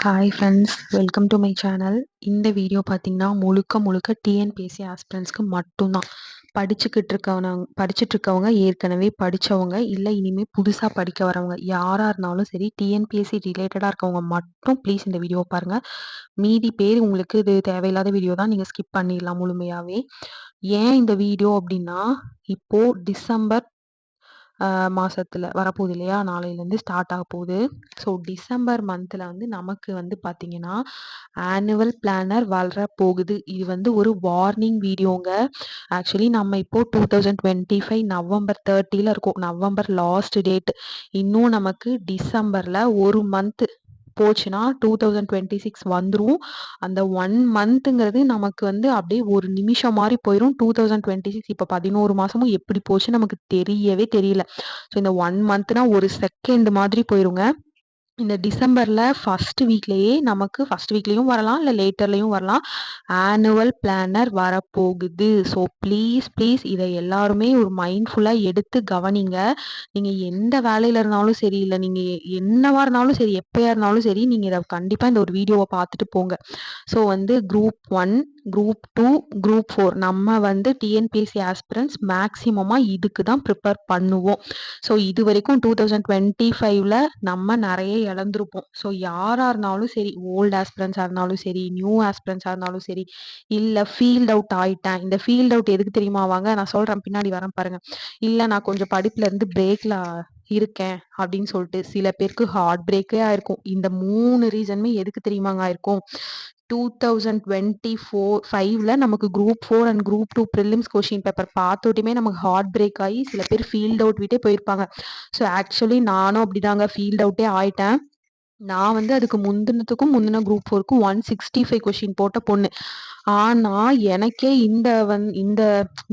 Hi friends, welcome to my channel. இந்த video பார்த்தீங்கன்னா முழுக்க முழுக்க டிஎன்பிஎஸ்சி ஆஸ்பிரண்ட்ஸ்க்கு மட்டும்தான். படிச்சுட்டு இருக்கவங்க, ஏற்கனவே படித்தவங்க, இல்லை இனிமேல் புதுசாக படிக்க வரவங்க யாராக இருந்தாலும் சரி, டிஎன்பிஎஸ்சி ரிலேட்டடாக இருக்கவங்க மட்டும் ப்ளீஸ் இந்த வீடியோ பாருங்கள். மீதி பேர் உங்களுக்கு இது தேவையில்லாத வீடியோ தான், நீங்கள் ஸ்கிப் பண்ணிடலாம் முழுமையாகவே. ஏன் இந்த வீடியோ அப்படின்னா, இப்போது டிசம்பர் மாசத்துல வரப்போகுது இல்லையா? நாளையிலேருந்து ஸ்டார்ட் ஆக போகுது. ஸோ டிசம்பர் மந்த்தில் வந்து நமக்கு வந்து பார்த்தீங்கன்னா ஆனுவல் பிளானர் வரப்போகுது. இது வந்து ஒரு வார்னிங் வீடியோங்க. ஆக்சுவலி நம்ம இப்போ 2025 நவம்பர் 30 இருக்கோம். November last date. இன்னும் நமக்கு டிசம்பரில் ஒரு மந்த் போச்சுன்னா 2026 வந்துடும். அந்த 1 மந்த்துங்கிறது நமக்கு வந்து அப்படியே ஒரு நிமிஷம் மாதிரி போயிடும். 2026 இப்போ 11 மாதமும் எப்படி போச்சு நமக்கு தெரியவே தெரியல. ஸோ இந்த 1 மந்த்னா ஒரு செகண்ட் மாதிரி போயிருங்க. இந்த டிசம்பர்ல ஃபர்ஸ்ட் வீக்லயே நமக்கு ஃபர்ஸ்ட் வீக்லயும் வரலாம், இல்லை லேட்டர்லயும் வரலாம், ஆனுவல் பிளானர் வரப்போகுது. ஸோ ப்ளீஸ் ப்ளீஸ் இதை எல்லாருமே ஒரு மைண்ட்ஃபுல்லாக எடுத்து கவனிங்க. நீங்கள் எந்த வேலையில் இருந்தாலும் சரி, இல்லை நீங்கள் என்னவா இருந்தாலும் சரி, எப்போயா இருந்தாலும் சரி, நீங்கள் இதை கண்டிப்பாக இந்த ஒரு வீடியோவை பார்த்துட்டு போங்க. ஸோ வந்து குரூப் 1, குரூப் 2, குரூப் 4 நம்ம வந்து டிஎன்பிஎஸ்சி ஆஸ்பிரண்ட்ஸ் மேக்சிமமாக இதுக்கு தான் ப்ரிப்பேர் பண்ணுவோம். ஸோ இது வரைக்கும் 2025ல நம்ம நிறைய இழந்திருப்போம். ஸோ யாராக இருந்தாலும் சரி, ஓல்டு ஆஸ்பிரண்ட்ஸாக இருந்தாலும் சரி, நியூ ஆஸ்பிரண்ட்ஸாக இருந்தாலும் சரி, இல்லை ஃபீல்ட் அவுட் ஆயிட்டேன். இந்த ஃபீல்ட் அவுட் எதுக்கு தெரியுமா? வாங்க நான் சொல்கிறேன், பின்னாடி வரேன் பாருங்க. இல்லை நான் கொஞ்சம் படிப்புல இருந்து பிரேக்ல இருக்கேன் அப்படின்னு சொல்லிட்டு சில பேருக்கு ஹார்ட் பிரேக்கே ஆயிருக்கும். இந்த 3 ரீசனுமே எதுக்கு தெரியுமாங்க ஆயிருக்கும்? 2024-5ல நமக்கு group 4 and group 2 prelims question paper பார்த்தோட்டுமே நமக்கு ஹார்ட் பிரேக் ஆகி சில பேர் ஃபீல்ட் அவுட் விட்டே போயிருப்பாங்க. ஸோ ஆக்சுவலி நானும் அப்படிதாங்க ஃபீல்ட் அவுட்டே ஆயிட்டேன். நான் வந்து அதுக்கு முந்தின குரூப் 4க்கு 165 கொஷின் போட்ட பொண்ணு. ஆனா எனக்கே இந்த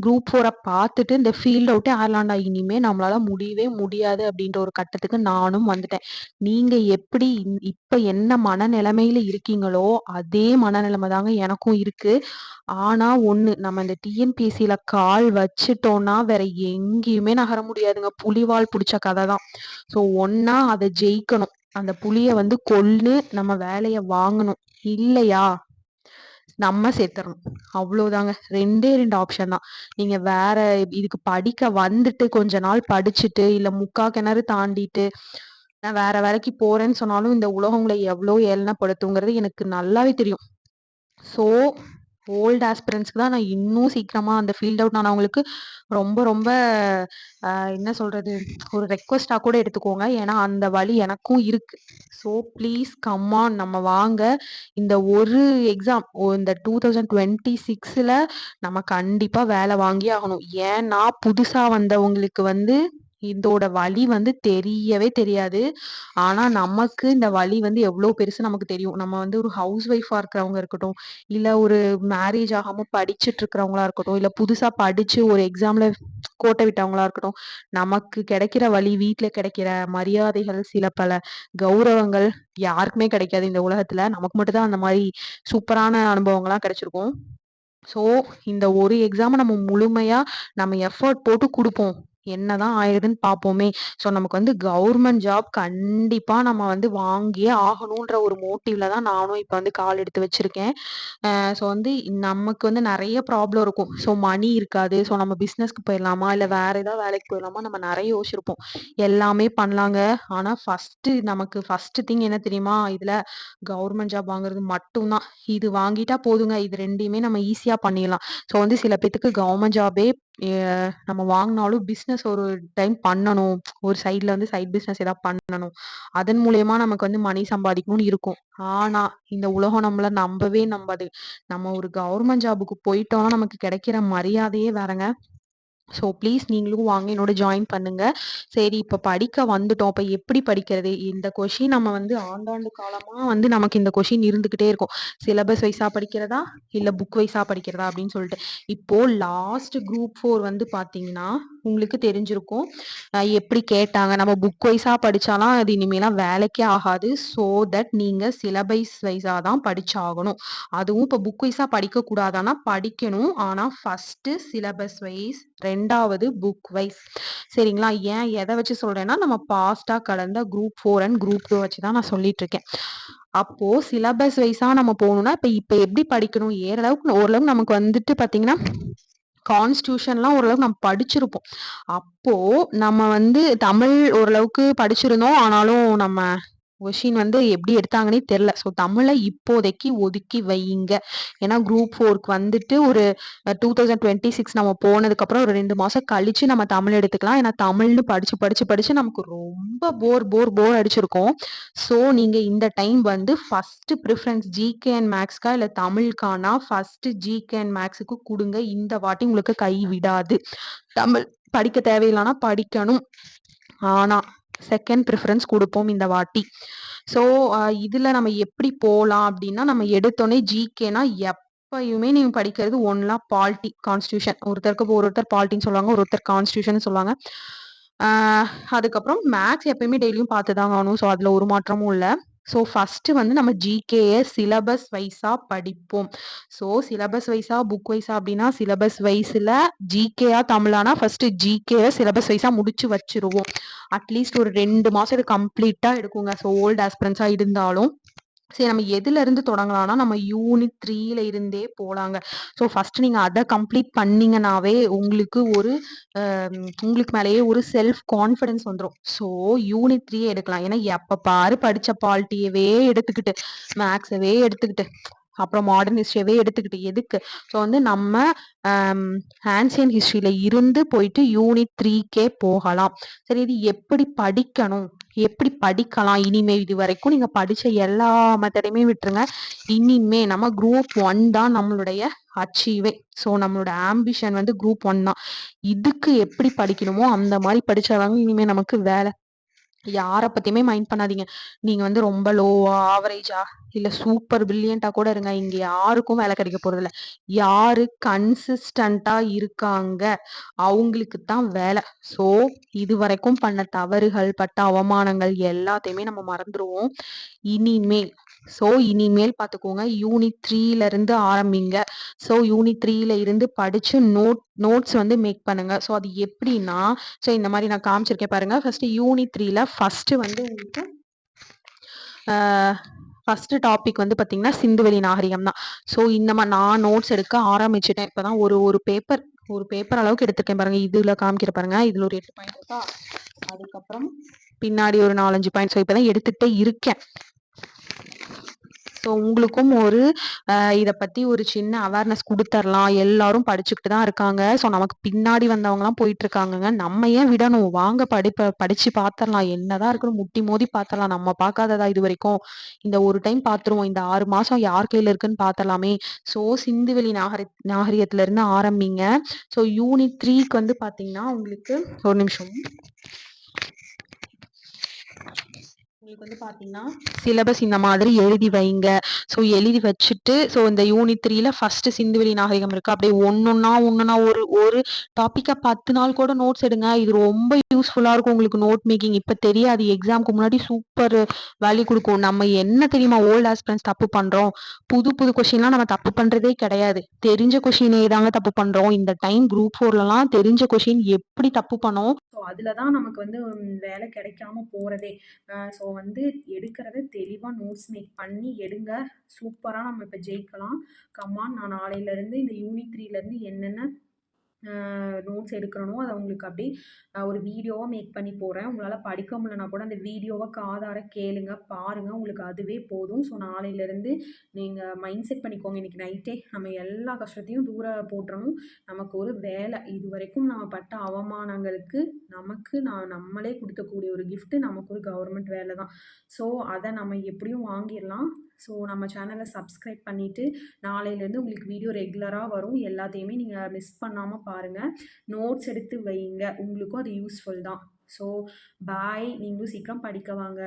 குரூப் 4 பார்த்துட்டு இந்த ஃபீல்ட் அவுட்டே ஆயிரலாண்டா, இனிமே நம்மளால முடியவே முடியாது அப்படின்ற ஒரு கட்டத்துக்கு நானும் வந்துட்டேன். நீங்க எப்படி இப்ப என்ன மனநிலைமையில இருக்கீங்களோ அதே மனநிலைமை தாங்க எனக்கும் இருக்கு. ஆனா ஒண்ணு, நம்ம இந்த டிஎன்பிஎஸ்சியில கால் வச்சுட்டோம்னா வேற எங்கேயுமே நகர முடியாதுங்க. புலிவால் பிடிச்ச கதை தான். ஸோ ஒன்னா அதை ஜெயிக்கணும், அந்த புலிய வந்து கொன்னு நம்ம வேலைய வாங்கணும். இல்லையா நம்ம சேர்த்துறணும். அவ்வளவுதாங்க. 2 ஆப்ஷன் தான். நீங்க வேற இதுக்கு படிக்க வந்துட்டு கொஞ்ச நாள் படிச்சுட்டு, இல்ல முக்கா கிணறு தாண்டிட்டு நான் வேற வேலைக்கு போறேன்னு சொன்னாலும் இந்த உலகம் உங்களை எவ்வளோ ஏளனப்படுத்துங்கிறது எனக்கு நல்லாவே தெரியும். ஸோ ஓல்டு ஆஸ்பிரண்ட்ஸ்க்கு தான் நான் இன்னும் சீக்கிரமா அந்த ஃபீல்ட் அவுட் ஆனவங்களுக்கு ரொம்ப ரொம்ப என்ன சொல்றது, ஒரு ரெக்வஸ்டா கூட எடுத்துக்கோங்க. ஏன்னா அந்த வழி எனக்கும் இருக்கு. ஸோ ப்ளீஸ் கம்மான், நம்ம வாங்க. இந்த ஒரு எக்ஸாம் இந்த 2026ல நம்ம கண்டிப்பா வேலை வாங்கி ஆகணும். ஏன்னா புதுசா வந்தவங்களுக்கு வந்து இதோட வலி வந்து தெரியவே தெரியாது. ஆனா நமக்கு இந்த வலி வந்து எவ்வளவு பெருசு நமக்கு தெரியும். நம்ம வந்து ஒரு ஹவுஸ் ஒய்ஃபா இருக்கிறவங்க இருக்கட்டும், இல்ல ஒரு மேரேஜ் ஆகாம படிச்சுட்டு இருக்கிறவங்களா இருக்கட்டும், இல்ல புதுசா படிச்சு ஒரு எக்ஸாம்ல கோட்டை விட்டவங்களா இருக்கட்டும், நமக்கு கிடைக்கிற வழி, வீட்டுல கிடைக்கிற மரியாதைகள், சில பல கௌரவங்கள் யாருக்குமே கிடைக்காது இந்த உலகத்துல. நமக்கு மட்டும்தான் அந்த மாதிரி சூப்பரான அனுபவங்கள்லாம் கிடைச்சிருக்கும். ஸோ இந்த ஒரு எக்ஸாமை நம்ம முழுமையா நம்ம எஃபர்ட் போட்டு கொடுப்போம். என்னதான் ஆயிடுதுன்னு பார்ப்போமே. ஸோ நமக்கு வந்து கவர்மெண்ட் ஜாப் கண்டிப்பா நம்ம வந்து வாங்கியே ஆகணுன்ற ஒரு மோட்டிவ்ல தான் நானும் இப்போ வந்து கால் எடுத்து வச்சிருக்கேன். ஸோ வந்து நமக்கு வந்து நிறைய ப்ராப்ளம் இருக்கும். ஸோ மணி இருக்காது. ஸோ நம்ம பிஸ்னஸ்க்கு போயிடலாமா, இல்லை வேற ஏதாவது வேலைக்கு போயிடலாமா, நம்ம நிறைய யோசிச்சிருப்போம். எல்லாமே பண்ணலாங்க. ஆனா நமக்கு ஃபர்ஸ்ட் திங் என்ன தெரியுமா? இதுல கவர்மெண்ட் ஜாப் வாங்குறது மட்டும்தான். இது வாங்கிட்டா போதுங்க. இது 2யுமே நம்ம ஈஸியா பண்ணிடலாம். ஸோ வந்து சில பேத்துக்கு கவர்மெண்ட் ஜாபே நம்ம வாங்கினாலும் பிஸ்னஸ் ஒரு டைம் பண்ணணும், ஒரு சைட்ல வந்து சைட் பிஸ்னஸ் ஏதாவது பண்ணணும், அதன் மூலியமா நமக்கு வந்து மணி சம்பாதிக்கணும்னு இருக்கும். ஆனா இந்த உலகம் நம்மள நம்பவே நம்பாது. நம்ம ஒரு கவர்மெண்ட் ஜாபுக்கு போயிட்டோம்னா நமக்கு கிடைக்கிற மரியாதையே வேறங்க. ஸோ ப்ளீஸ் நீங்களும் வாங்க, என்னோட ஜாயின் பண்ணுங்க. சரி, இப்போ படிக்க வந்துட்டோம். இப்போ எப்படி படிக்கிறது? இந்த கொஷின் நம்ம வந்து ஆண்டாண்டு காலமாக வந்து நமக்கு இந்த கொஷின் இருந்துக்கிட்டே இருக்கும். சிலபஸ் வைஸாக படிக்கிறதா, இல்லை புக் வைஸாக படிக்கிறதா அப்படின்னு சொல்லிட்டு. இப்போ லாஸ்ட் குரூப் 4 வந்து பார்த்தீங்கன்னா உங்களுக்கு தெரிஞ்சிருக்கும். எப்படி கேட்டாங்க, நம்ம புக் வைஸாக படித்தாலாம் அது இனிமேலாம் வேலைக்கே ஆகாது. ஸோ தட் நீங்கள் சிலபஸ் வைஸாக தான் படிச்சாகணும். அதுவும் இப்போ புக் வைஸாக படிக்கக்கூடாதானா, படிக்கணும். ஆனால் ஃபஸ்ட்டு சிலபஸ் வைஸ், 2வது புக் வைஸ். சரிங்களா? ஏன் எதை வச்சு சொல்றேன்னா, நம்ம பாஸ்டா கடந்த குரூப் 4 அண்ட் குரூப் 2 வச்சு தான் நான் சொல்லிட்டு இருக்கேன். அப்போ சிலபஸ் வைஸா நம்ம போகணும்னா இப்ப எப்படி படிக்கணும்? ஓரளவுக்கு நமக்கு வந்துட்டு பார்த்தீங்கன்னா, கான்ஸ்டியூஷன்லாம் ஓரளவுக்கு நம்ம படிச்சிருப்போம். அப்போ நம்ம வந்து தமிழ் ஓரளவுக்கு படிச்சிருந்தோம். ஆனாலும் நம்ம கொஷின் வந்து எப்படி எடுத்தாங்கன்னே தெரியல. ஸோ தமிழ இப்போதைக்கு ஒதுக்கி வையுங்க. ஏன்னா குரூப் 4க்கு வந்துட்டு ஒரு 2026 நம்ம போனதுக்கப்புறம் ஒரு 2 மாசம் கழிச்சு நம்ம தமிழ் எடுத்துக்கலாம். ஏன்னா தமிழ்னு படிச்சு, படிச்சு, படிச்சு நமக்கு ரொம்ப போர் அடிச்சிருக்கும். ஸோ நீங்க இந்த டைம் வந்து ஃபர்ஸ்ட் ப்ரிஃபரன்ஸ் ஜிகே அண்ட் மேத்ஸ்க்கா இல்ல தமிழுக்கானா ஃபர்ஸ்ட் ஜிகே அண்ட் மேத்ஸ்க்கு குடுங்க. இந்த வாட்டி உங்களுக்கு கை விடாது. தமிழ் படிக்க தேவையில்லனா படிக்கணும். ஆனா செகண்ட் ப்ரிஃபரன்ஸ் குடுப்போம் இந்த வாட்டி. ஸோ இதுல நம்ம எப்படி போலாம் அப்படின்னா, நம்ம எடுத்தோனே ஜிகேனா எப்பயுமே நீங்க படிக்கிறது ஒன்லா பாலிட்டி, கான்ஸ்டியூஷன். ஒருத்தர் பாலிட்டின்னு சொல்லுவாங்க, ஒருத்தர் கான்ஸ்டியூஷன் சொல்லுவாங்க. அதுக்கப்புறம் மேத்ஸ் எப்பயுமே டெய்லியும் பார்த்துதாங்க ஆகணும். ஸோ அதுல ஒரு மாற்றமும் இல்ல. ஸோ ஃபர்ஸ்ட் வந்து நம்ம ஜிகேய சிலபஸ் வைஸா படிப்போம். ஸோ சிலபஸ் வைஸா, புக் வைஸா அப்படின்னா சிலபஸ் வைஸ்ல ஜிகேயா தமிழானா ஃபர்ஸ்ட் ஜிகேய சிலபஸ் வைஸா முடிச்சு வச்சிருவோம். அட்லீஸ்ட் ஒரு 2 மாசம் இது கம்ப்ளீட்டா எடுக்குங்க. ஸோ ஓல்டு ஆஸ்பிரன்ஸா இருந்தாலும் சரி நம்ம எதுல இருந்து தொடங்கலாம்னா நம்ம யூனிட் 3ல இருந்தே போலாங்க. ஸோ ஃபர்ஸ்ட் நீங்க அத கம்ப்ளீட் பண்ணீங்கனாவே உங்களுக்கு உங்களுக்கு மேலேயே ஒரு செல்ஃப் கான்ஃபிடன்ஸ் வந்துரும். ஸோ யூனிட் 3 எடுக்கலாம். ஏன்னா எப்ப பாரு படிச்ச பாலிட்டியவே எடுத்துக்கிட்டு மேக்ஸவே எடுத்துக்கிட்டு அப்புறம் மாடர்ன் ஹிஸ்டரியவே எடுத்துக்கிட்டு எதுக்கு? ஸோ வந்து நம்ம ஆன்சியன் ஹிஸ்டரியில இருந்து போயிட்டு யூனிட் 3க்கே போகலாம். சரி இது எப்படி படிக்கணும்? எப்படி படிக்கலாம்? இனிமே இது வரைக்கும் நீங்க படிச்ச எல்லா மெத்தடையுமே விட்டுருங்க. இனிமே நம்ம குரூப் 1 தான் நம்மளுடைய அச்சீவே. ஸோ நம்மளோட ஆம்பிஷன் வந்து குரூப் 1 தான். இதுக்கு எப்படி படிக்கணுமோ அந்த மாதிரி படிச்சாதாங்க இனிமே நமக்கு வேலை. யார பத்தியுமே மைண்ட் பண்ணாதீங்க. நீங்க வந்து ரொம்ப லோவா, ஆவரேஜா இல்ல சூப்பர் பிரில்லியன்ட்டா கூட இருங்க. இங்க யாருக்கும் வேலை கிடைக்க போறதில்ல. யாரு கன்சிஸ்டன்ட்டா இருக்காங்க, அவங்களுக்கு தான் வேலை. ஸோ இதுவரைக்கும் பண்ண தவறுகள், பட்ட அவமானங்கள் எல்லாத்தையுமே நம்ம மறந்துருவோம். இனிமேல் பார்த்துக்கோங்க. யூனிட் 3ல இருந்து ஆரம்பிங்க. ஸோ யூனிட் 3ல இருந்து படிச்சு நோட்ஸ் வந்து மேக் பண்ணுங்க. ஸோ அது எப்படின்னா, ஸோ இந்த மாதிரி நான் காமிச்சிருக்கேன் பாருங்க. ஃபர்ஸ்ட் யூனிட் 3ல ஃபர்ஸ்ட் வந்து உங்களுக்கு ஃபர்ஸ்ட் டாபிக் வந்து பாத்தீங்கன்னா சிந்துவெளி நாகரிகம் தான். ஸோ இந்த மாதிரி நான் நோட்ஸ் எடுக்க ஆரம்பிச்சுட்டேன். இப்பதான் ஒரு பேப்பர் அளவுக்கு எடுத்திருக்கேன் பாருங்க. இதுல காமிக்கிற பாருங்க. இதுல ஒரு 8 பாயிண்ட் இருக்கா. அதுக்கப்புறம் பின்னாடி ஒரு 4-5 பாயிண்ட். ஸோ இப்பதான் எடுத்துட்டே இருக்கேன். ஸோ உங்களுக்கும் இதை பத்தி ஒரு சின்ன அவேர்னஸ் கொடுத்துடலாம். எல்லாரும் படிச்சுக்கிட்டு தான் இருக்காங்க. ஸோ நமக்கு பின்னாடி வந்தவங்கலாம் போயிட்டு இருக்காங்கங்க. நம்ம ஏன் விடணும்? வாங்க படிச்சு பார்த்துடலாம். என்னதான் இருக்குன்னு முட்டி மோதி பார்த்துடலாம். நம்ம பார்க்காததா இது வரைக்கும்? இந்த ஒரு டைம் பார்த்துருவோம். இந்த 6 மாசம் யார் கையில இருக்குன்னு பார்த்துடலாமே. ஸோ சிந்துவெளி நாகரிகத்துல இருந்து ஆரம்பிங்க. ஸோ யூனிட் 3க்கு வந்து பாத்தீங்கன்னா உங்களுக்கு ஒரு நிமிஷம். உங்களுக்கு வந்து பாத்தீங்கன்னா சிலபஸ் இந்த மாதிரி எழுதி வைங்க. ஸோ எழுதி வச்சுட்டு இந்த யூனிட் 3ல ஃபர்ஸ்ட் சிந்துவெளி நாகரிகம் இருக்கு. அப்படியே ஒன்னொன்னா ஒரு டாபிக்கா 10 நாள் கூட நோட்ஸ் எடுங்க. இது ரொம்ப யூஸ்ஃபுல்லா இருக்கும் உங்களுக்கு நோட் மேக்கிங். இப்ப தெரியாது, எக்ஸாம்க்கு முன்னாடி சூப்பர் வேல்யூ கொடுக்கும். நம்ம என்ன தெரியுமா ஓல்டு ஆஸ்பிரன்ஸ் தப்பு பண்றோம்? புது புது கொஸ்டின்லாம் நம்ம தப்பு பண்றதே கிடையாது. தெரிஞ்ச கொஸ்டினே தாங்க தப்பு பண்றோம். இந்த டைம் குரூப் 4லலாம் தெரிஞ்ச கொஸ்டின் எப்படி தப்பு பண்ணோம். ஸோ அதுலதான் நமக்கு வந்து வேலை கிடைக்காம போறதே. ஸோ வந்து எடுக்கிறத தெளிவாக நோட்ஸ் மேக் பண்ணி எடுங்க. சூப்பராக நம்ம இப்போ ஜெயிக்கலாம். கம்மான், நான் நாளையிலேருந்து இந்த யூனிட் 3லேருந்து என்னென்ன நோட்ஸ் எடுக்கிறனோ அதை உங்களுக்கு அப்படியே ஒரு வீடியோவாக மேக் பண்ணி போடுறேன். உங்களால் படிக்க முடியலனா கூட அந்த வீடியோவை காதார கேளுங்க, பாருங்கள். உங்களுக்கு அதுவே போதும். ஸோ நாளையிலேருந்து நீங்கள் மைண்ட் செட் பண்ணிக்கோங்க. இன்றைக்கி நைட்டே நம்ம எல்லா கஷ்டத்தையும் தூர போட்டுறணும். நமக்கு ஒரு வேலை. இது வரைக்கும் நம்ம பட்ட அவமானங்களுக்கு நம்மளே கொடுக்கக்கூடிய ஒரு கிஃப்ட்டு நமக்கு ஒரு கவர்மெண்ட் வேலை தான். ஸோ அதை நம்ம எப்படியும் வாங்கிடலாம். ஸோ நம்ம சேனலை சப்ஸ்கிரைப் பண்ணிவிட்டு நாளையிலேருந்து உங்களுக்கு வீடியோ ரெகுலராக வரும். எல்லாத்தையுமே நீங்கள் மிஸ் பண்ணாமல் பாருங்கள். நோட்ஸ் எடுத்து வைங்க. உங்களுக்கும் அது யூஸ்ஃபுல் தான். So bye. நீங்களும் சீக்கிரம் படிக்க வாங்க.